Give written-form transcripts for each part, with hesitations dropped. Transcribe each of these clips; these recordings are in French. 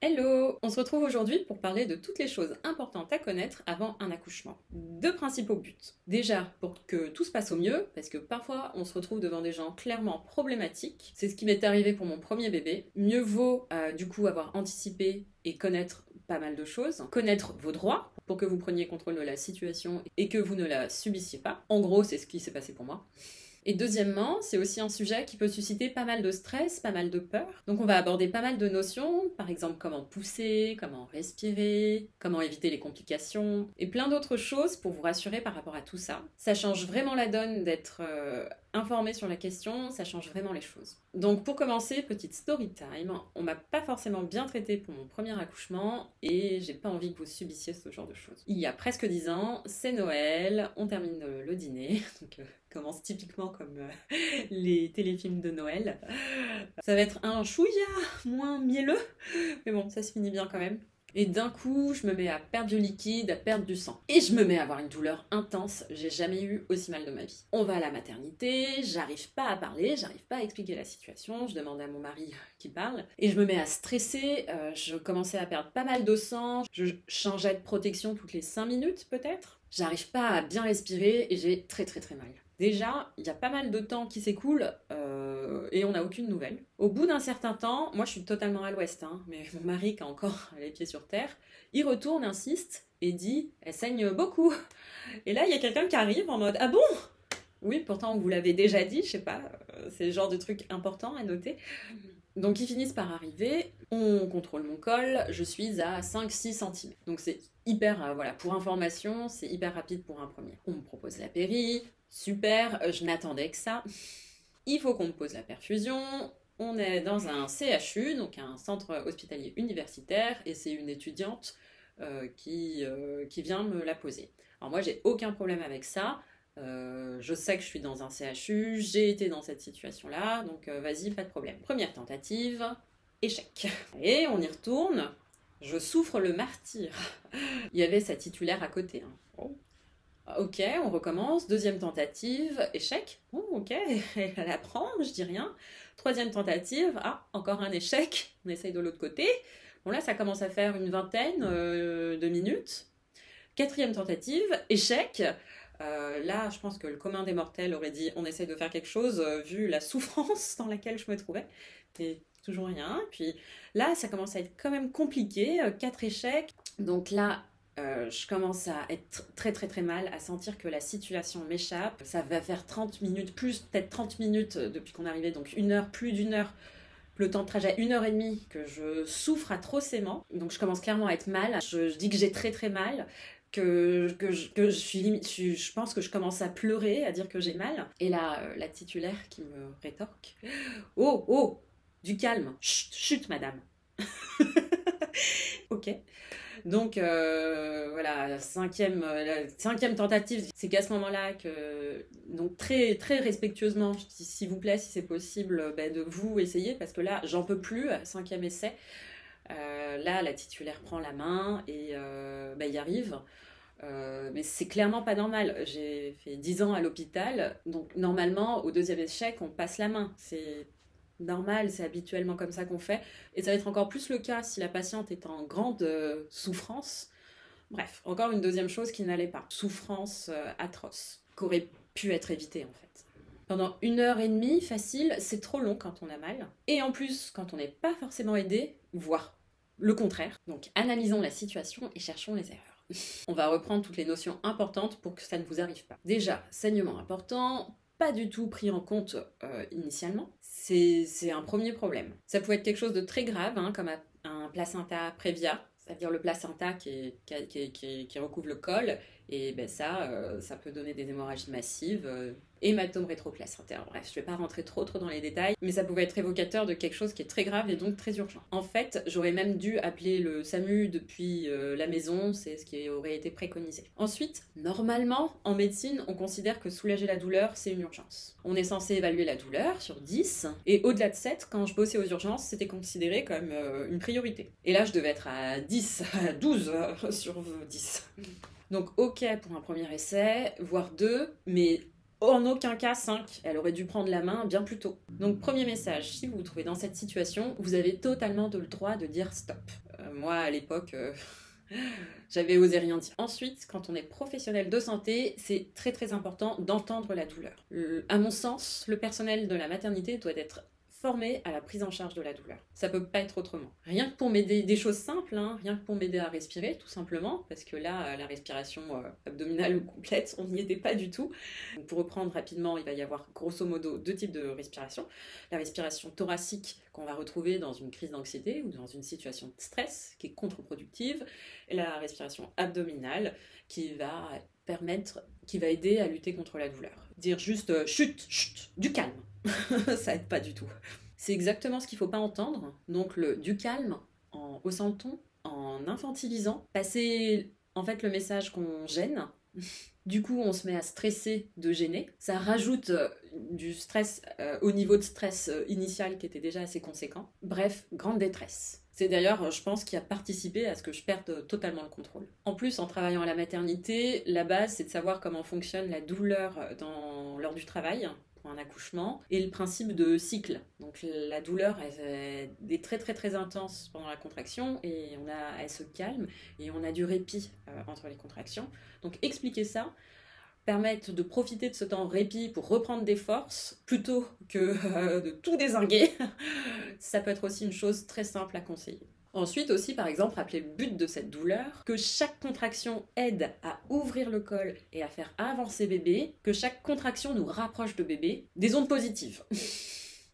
Hello! On se retrouve aujourd'hui pour parler de toutes les choses importantes à connaître avant un accouchement. Deux principaux buts. Déjà, pour que tout se passe au mieux, parce que parfois on se retrouve devant des gens clairement problématiques. C'est ce qui m'est arrivé pour mon premier bébé. Mieux vaut du coup avoir anticipé et connaître pas mal de choses. Connaître vos droits pour que vous preniez contrôle de la situation et que vous ne la subissiez pas. En gros, c'est ce qui s'est passé pour moi. Et deuxièmement, c'est aussi un sujet qui peut susciter pas mal de stress, pas mal de peur. Donc on va aborder pas mal de notions, par exemple comment pousser, comment respirer, comment éviter les complications, et plein d'autres choses pour vous rassurer par rapport à tout ça. Ça change vraiment la donne d'être informé sur la question, ça change vraiment les choses. Donc pour commencer, petite story time, on m'a pas forcément bien traité pour mon premier accouchement et j'ai pas envie que vous subissiez ce genre de choses. Il y a presque 10 ans, c'est Noël, on termine le dîner, donc commence typiquement comme les téléfilms de Noël. Ça va être un chouïa moins mielleux, mais bon, ça se finit bien quand même. Et d'un coup, je me mets à perdre du liquide, à perdre du sang. Et je me mets à avoir une douleur intense, j'ai jamais eu aussi mal de ma vie. On va à la maternité, j'arrive pas à parler, j'arrive pas à expliquer la situation, je demande à mon mari qui parle, et je me mets à stresser, je commençais à perdre pas mal de sang, je changeais de protection toutes les 5 minutes peut-être. J'arrive pas à bien respirer et j'ai très très très mal. Déjà, il y a pas mal de temps qui s'écoule et on n'a aucune nouvelle. Au bout d'un certain temps, moi je suis totalement à l'ouest, hein, mais mon mari qui a encore les pieds sur terre, il retourne, insiste et dit « elle saigne beaucoup ». Et là, il y a quelqu'un qui arrive en mode « ah bon ?» Oui, pourtant on vous l'avait déjà dit, je sais pas, c'est le genre de truc important à noter. Donc ils finissent par arriver, on contrôle mon col, je suis à 5-6 cm. Donc c'est hyper, voilà, pour information, c'est hyper rapide pour un premier. On me propose la péri, super, je n'attendais que ça. Il faut qu'on me pose la perfusion, on est dans un CHU, donc un centre hospitalier universitaire, et c'est une étudiante qui vient me la poser. Alors moi j'ai aucun problème avec ça, je sais que je suis dans un CHU, j'ai été dans cette situation-là, donc vas-y, pas de problème. Première tentative, échec. Et on y retourne, je souffre le martyre. Il y avait sa titulaire à côté. Hein. Bon. Ok, on recommence. Deuxième tentative, échec. Bon, ok, elle apprend, je dis rien. Troisième tentative, ah, encore un échec. On essaye de l'autre côté. Bon, là, ça commence à faire une vingtaine de minutes. Quatrième tentative, échec. Là, je pense que le commun des mortels aurait dit on essaye de faire quelque chose, vu la souffrance dans laquelle je me trouvais. Et toujours rien. Puis là, ça commence à être quand même compliqué. 4 échecs. Donc là, je commence à être très très très mal, à sentir que la situation m'échappe. Ça va faire 30 minutes, plus peut-être 30 minutes depuis qu'on est arrivé, donc 1 heure, plus d'1 heure, le temps de trajet, 1 heure et demie, que je souffre atrocement. Donc je commence clairement à être mal. Je dis que j'ai très très mal. Que je suis limite, je pense que je commence à pleurer, à dire que j'ai mal. Et là, la titulaire qui me rétorque. Oh, oh, du calme. Chut, chut, madame. Ok. Donc voilà, la cinquième tentative, c'est qu'à ce moment-là que, donc très, très respectueusement, je dis s'il vous plaît, si c'est possible, de vous essayer, parce que là, j'en peux plus, 5e essai. Là, la titulaire prend la main et y arrive. Mais c'est clairement pas normal. J'ai fait 10 ans à l'hôpital, donc normalement, au deuxième échec, on passe la main. C'est normal, c'est habituellement comme ça qu'on fait. Et ça va être encore plus le cas si la patiente est en grande souffrance. Bref, encore une deuxième chose qui n'allait pas. Souffrance atroce, qu'aurait pu être évitée en fait. Pendant 1 heure et demie, facile, c'est trop long quand on a mal. Et en plus, quand on n'est pas forcément aidé, voire le contraire. Donc analysons la situation et cherchons les erreurs. On va reprendre toutes les notions importantes pour que ça ne vous arrive pas. Déjà, saignement important, pas du tout pris en compte initialement. C'est un premier problème. Ça peut être quelque chose de très grave, hein, comme un placenta prévia, c'est-à-dire le placenta qui recouvre le col, et ça peut donner des hémorragies massives, hématome rétroplacentaire. Bref, je ne vais pas rentrer trop dans les détails, mais ça pouvait être évocateur de quelque chose qui est très grave et donc très urgent. En fait, j'aurais même dû appeler le SAMU depuis la maison, c'est ce qui aurait été préconisé. Ensuite, normalement, en médecine, on considère que soulager la douleur, c'est une urgence. On est censé évaluer la douleur sur 10, et au-delà de 7, quand je bossais aux urgences, c'était considéré comme une priorité. Et là, je devais être à 10, à 12 sur 10. Donc ok pour un premier essai, voire 2, mais en aucun cas 5. Elle aurait dû prendre la main bien plus tôt. Donc premier message, si vous vous trouvez dans cette situation, vous avez totalement le droit de dire stop. Moi, à l'époque, j'avais osé rien dire. Ensuite, quand on est professionnel de santé, c'est très très important d'entendre la douleur. À mon sens, le personnel de la maternité doit être formé à la prise en charge de la douleur. Ça peut pas être autrement. Rien que pour m'aider, des choses simples, hein, rien que pour m'aider à respirer, tout simplement, parce que là, la respiration abdominale ou complète, on n'y était pas du tout. Donc, pour reprendre rapidement, il va y avoir grosso modo deux types de respiration. La respiration thoracique qu'on va retrouver dans une crise d'anxiété ou dans une situation de stress qui est contre-productive, et la respiration abdominale qui va aider à lutter contre la douleur. Dire juste chut, chut, du calme. Ça aide pas du tout. C'est exactement ce qu'il faut pas entendre. Donc du calme, en haussant le ton, en infantilisant, passer en fait le message qu'on gêne. Du coup, on se met à stresser de gêner. Ça rajoute du stress au niveau de stress initial qui était déjà assez conséquent. Bref, grande détresse. C'est d'ailleurs, je pense, qui a participé à ce que je perde totalement le contrôle. En plus, en travaillant à la maternité, la base, c'est de savoir comment fonctionne la douleur lors du travail, pour un accouchement, et le principe de cycle. Donc la douleur, elle est très très très intense pendant la contraction, et elle se calme, et on a du répit entre les contractions. Donc expliquer ça, permettre de profiter de ce temps répit pour reprendre des forces plutôt que de tout dézinguer, ça peut être aussi une chose très simple à conseiller. Ensuite aussi, par exemple, rappeler le but de cette douleur, que chaque contraction aide à ouvrir le col et à faire avancer bébé, que chaque contraction nous rapproche de bébé, des ondes positives.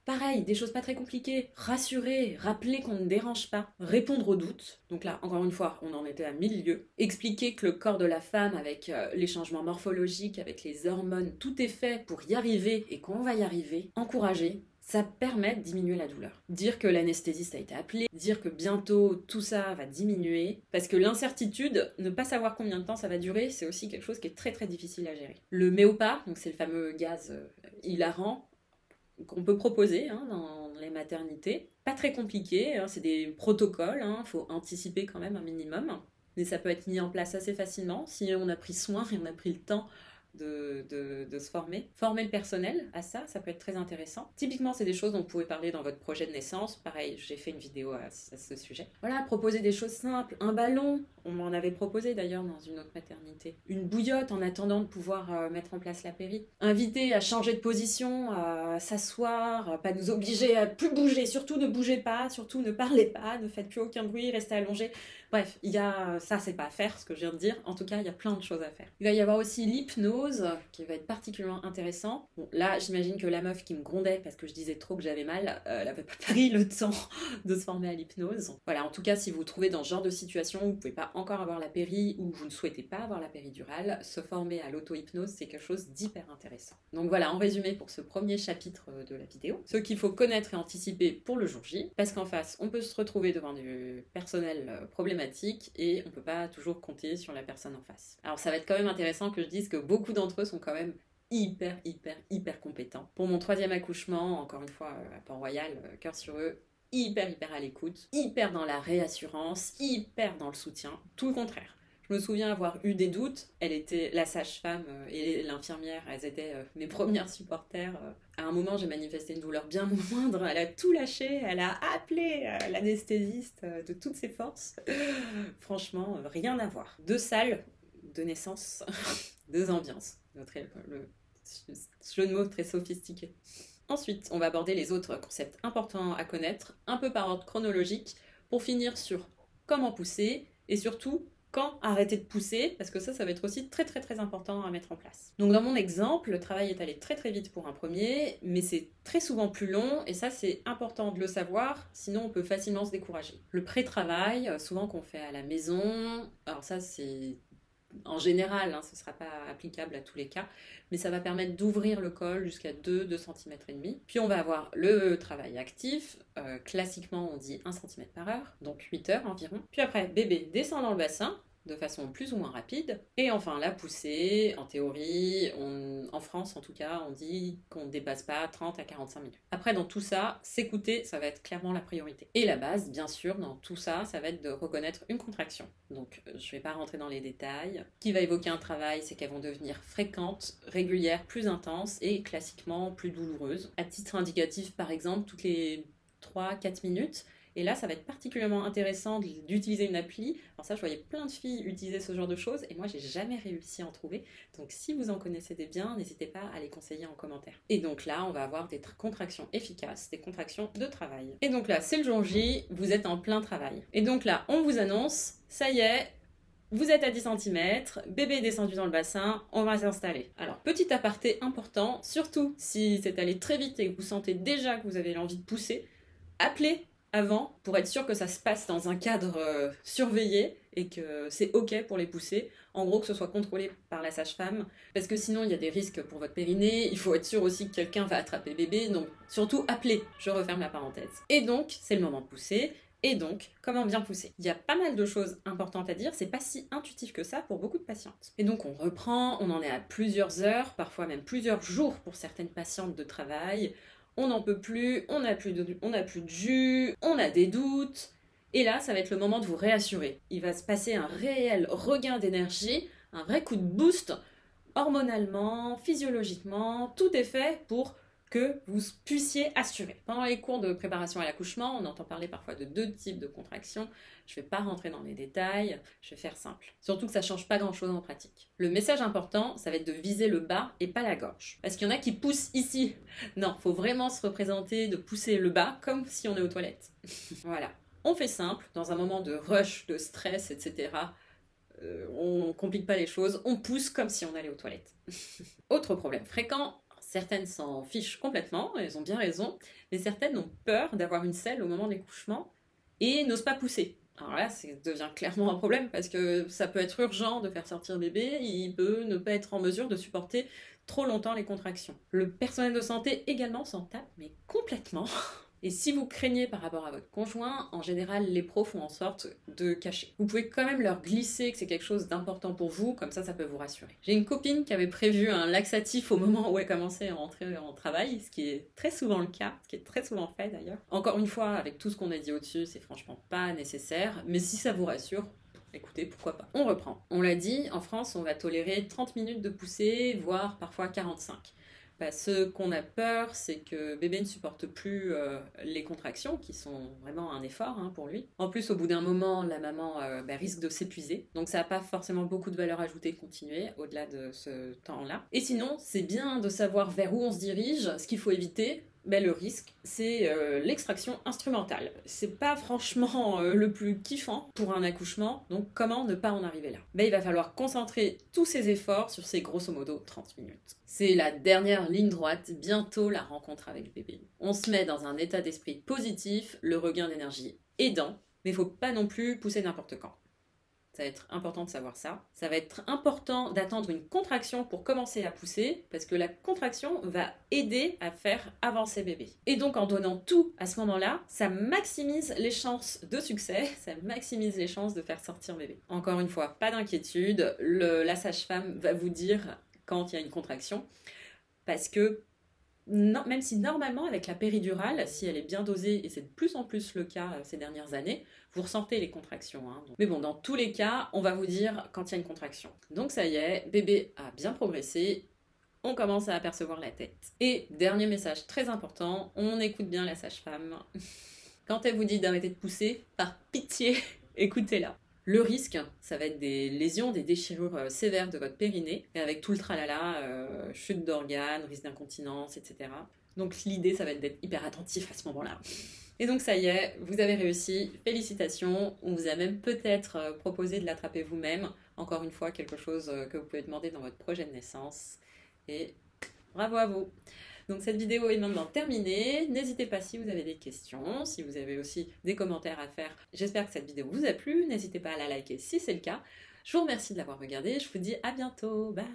Pareil, des choses pas très compliquées, rassurer, rappeler qu'on ne dérange pas, répondre aux doutes. Donc là, encore une fois, on en était à 1000 lieues. Expliquer que le corps de la femme, avec les changements morphologiques, avec les hormones, tout est fait pour y arriver et qu'on va y arriver. Encourager, ça permet de diminuer la douleur. Dire que l'anesthésiste a été appelé, dire que bientôt tout ça va diminuer, parce que l'incertitude, ne pas savoir combien de temps ça va durer, c'est aussi quelque chose qui est très très difficile à gérer. Le Méopa, donc c'est le fameux gaz hilarant, qu'on peut proposer dans les maternités. Pas très compliqué, c'est des protocoles, faut anticiper quand même un minimum. Mais ça peut être mis en place assez facilement si on a pris soin et on a pris le temps de se former. Former le personnel à ça, ça peut être très intéressant. Typiquement, c'est des choses dont vous pouvez parler dans votre projet de naissance. Pareil, j'ai fait une vidéo à ce sujet. Voilà, proposer des choses simples. Un ballon, on m'en avait proposé d'ailleurs dans une autre maternité. Une bouillotte en attendant de pouvoir mettre en place la péri. Inviter à changer de position, à s'asseoir, pas nous obliger à plus bouger. Surtout ne bougez pas, surtout ne parlez pas, ne faites plus aucun bruit, restez allongé. Bref, ça c'est pas à faire ce que je viens de dire. En tout cas, il y a plein de choses à faire. Il va y avoir aussi l'hypnose qui va être particulièrement intéressant. Bon, là, j'imagine que la meuf qui me grondait parce que je disais trop que j'avais mal, elle avait pas pris le temps de se former à l'hypnose. Voilà, en tout cas, si vous vous trouvez dans ce genre de situation où vous pouvez pas encore avoir la péri ou vous ne souhaitez pas avoir la péridurale, se former à l'auto-hypnose, c'est quelque chose d'hyper intéressant. Donc voilà, en résumé pour ce premier chapitre de la vidéo, ce qu'il faut connaître et anticiper pour le jour J, parce qu'en face, on peut se retrouver devant du personnel problématique et on peut pas toujours compter sur la personne en face. Alors ça va être quand même intéressant que je dise que beaucoup d'entre eux sont quand même hyper compétents. Pour mon 3e accouchement, encore une fois à Port-Royal, cœur sur eux, hyper à l'écoute, hyper dans la réassurance, hyper dans le soutien, tout le contraire. Je me souviens avoir eu des doutes, elle était la sage-femme et l'infirmière, elles étaient mes premières supporters. À un moment, j'ai manifesté une douleur bien moindre, elle a tout lâché, elle a appelé l'anesthésiste de toutes ses forces. Franchement, rien à voir. 2 salles de naissance, 2 ambiances. Le jeu de mots très sophistiqué. Ensuite, on va aborder les autres concepts importants à connaître, un peu par ordre chronologique, pour finir sur comment pousser et surtout quand arrêter de pousser, parce que ça va être aussi très important à mettre en place. Donc dans mon exemple, le travail est allé très vite pour un premier, mais c'est très souvent plus long, et ça c'est important de le savoir, sinon on peut facilement se décourager. Le pré-travail, souvent qu'on fait à la maison, alors ça c'est en général, ce ne sera pas applicable à tous les cas, mais ça va permettre d'ouvrir le col jusqu'à 2 cm et demi. Puis on va avoir le travail actif, classiquement on dit 1 cm par heure, donc 8 heures environ. Puis après, bébé descend dans le bassin, de façon plus ou moins rapide. Et enfin, la poussée, en théorie, en France en tout cas, on dit qu'on ne dépasse pas 30 à 45 minutes. Après, dans tout ça, s'écouter, ça va être clairement la priorité. Et la base, bien sûr, dans tout ça, ça va être de reconnaître une contraction. Donc, je ne vais pas rentrer dans les détails. Ce qui va évoquer un travail, c'est qu'elles vont devenir fréquentes, régulières, plus intenses et classiquement plus douloureuses. À titre indicatif, par exemple, toutes les 3-4 minutes, Et là, ça va être particulièrement intéressant d'utiliser une appli. Alors ça, je voyais plein de filles utiliser ce genre de choses et moi, j'ai jamais réussi à en trouver. Donc si vous en connaissez des biens, n'hésitez pas à les conseiller en commentaire. Et donc là, on va avoir des contractions efficaces, des contractions de travail. Et donc là, c'est le jour J, vous êtes en plein travail. Et donc là, on vous annonce, ça y est, vous êtes à 10 cm, bébé est descendu dans le bassin, on va s'installer. Alors, petit aparté important, surtout si c'est allé très vite et que vous sentez déjà que vous avez l'envie de pousser, appelez avant pour être sûr que ça se passe dans un cadre surveillé et que c'est ok pour les pousser. En gros, que ce soit contrôlé par la sage-femme, parce que sinon il y a des risques pour votre périnée, il faut être sûr aussi que quelqu'un va attraper bébé, donc surtout appelez, je referme la parenthèse. Et donc, c'est le moment de pousser. Et donc, comment bien pousser? Il y a pas mal de choses importantes à dire, c'est pas si intuitif que ça pour beaucoup de patientes. Et donc on reprend, on en est à plusieurs heures, parfois même plusieurs jours pour certaines patientes de travail. On n'en peut plus, on n'a plus de jus, on a des doutes. Et là, ça va être le moment de vous réassurer. Il va se passer un réel regain d'énergie, un vrai coup de boost, hormonalement, physiologiquement, tout est fait pour que vous puissiez assurer. Pendant les cours de préparation à l'accouchement, on entend parler parfois de 2 types de contractions. Je ne vais pas rentrer dans les détails, je vais faire simple. Surtout que ça ne change pas grand-chose en pratique. Le message important, ça va être de viser le bas et pas la gorge. Parce qu'il y en a qui poussent ici. Non, il faut vraiment se représenter de pousser le bas comme si on est aux toilettes. Voilà. On fait simple, dans un moment de rush, de stress, etc. On ne complique pas les choses, on pousse comme si on allait aux toilettes. Autre problème fréquent, certaines s'en fichent complètement, elles ont bien raison, mais certaines ont peur d'avoir une selle au moment de l'accouchement et n'osent pas pousser. Alors là, ça devient clairement un problème parce que ça peut être urgent de faire sortir bébé, il peut ne pas être en mesure de supporter trop longtemps les contractions. Le personnel de santé également s'en tape, mais complètement. Et si vous craignez par rapport à votre conjoint, en général, les pros font en sorte de cacher. Vous pouvez quand même leur glisser que c'est quelque chose d'important pour vous, comme ça peut vous rassurer. J'ai une copine qui avait prévu un laxatif au moment où elle commençait à rentrer en travail, ce qui est très souvent le cas, ce qui est très souvent fait d'ailleurs. Encore une fois, avec tout ce qu'on a dit au-dessus, c'est franchement pas nécessaire, mais si ça vous rassure, écoutez, pourquoi pas. On reprend. On l'a dit, en France, on va tolérer 30 minutes de poussée, voire parfois 45. Ce qu'on a peur, c'est que bébé ne supporte plus les contractions, qui sont vraiment un effort pour lui. En plus, au bout d'un moment, la maman risque de s'épuiser. Donc ça n'a pas forcément beaucoup de valeur ajoutée de continuer au-delà de ce temps-là. Et sinon, c'est bien de savoir vers où on se dirige. Ce qu'il faut éviter, le risque, c'est l'extraction instrumentale. C'est pas franchement le plus kiffant pour un accouchement, donc comment ne pas en arriver là? Il va falloir concentrer tous ses efforts sur ces grosso modo 30 minutes. C'est la dernière ligne droite, bientôt la rencontre avec bébé. On se met dans un état d'esprit positif, le regain d'énergie aidant, mais il faut pas non plus pousser n'importe quand. Ça va être important de savoir ça. Ça va être important d'attendre une contraction pour commencer à pousser, parce que la contraction va aider à faire avancer bébé. Et donc en donnant tout à ce moment-là, ça maximise les chances de succès, ça maximise les chances de faire sortir bébé. Encore une fois, pas d'inquiétude, la sage-femme va vous dire quand il y a une contraction, parce que non, même si normalement avec la péridurale, si elle est bien dosée, et c'est de plus en plus le cas ces dernières années, vous ressentez les contractions. Mais bon, dans tous les cas, on va vous dire quand il y a une contraction. Donc ça y est, bébé a bien progressé, on commence à apercevoir la tête. Et dernier message très important, on écoute bien la sage-femme. Quand elle vous dit d'arrêter de pousser, par pitié, écoutez-la. Le risque, ça va être des lésions, des déchirures sévères de votre périnée, et avec tout le tralala, chute d'organes, risque d'incontinence, etc. Donc l'idée, ça va être d'être hyper attentif à ce moment-là. Et donc ça y est, vous avez réussi, félicitations, on vous a même peut-être proposé de l'attraper vous-même, encore une fois quelque chose que vous pouvez demander dans votre projet de naissance, et bravo à vous. Donc cette vidéo est maintenant terminée, n'hésitez pas si vous avez des questions, si vous avez aussi des commentaires à faire. J'espère que cette vidéo vous a plu, n'hésitez pas à la liker si c'est le cas. Je vous remercie de l'avoir regardé, je vous dis à bientôt, bye.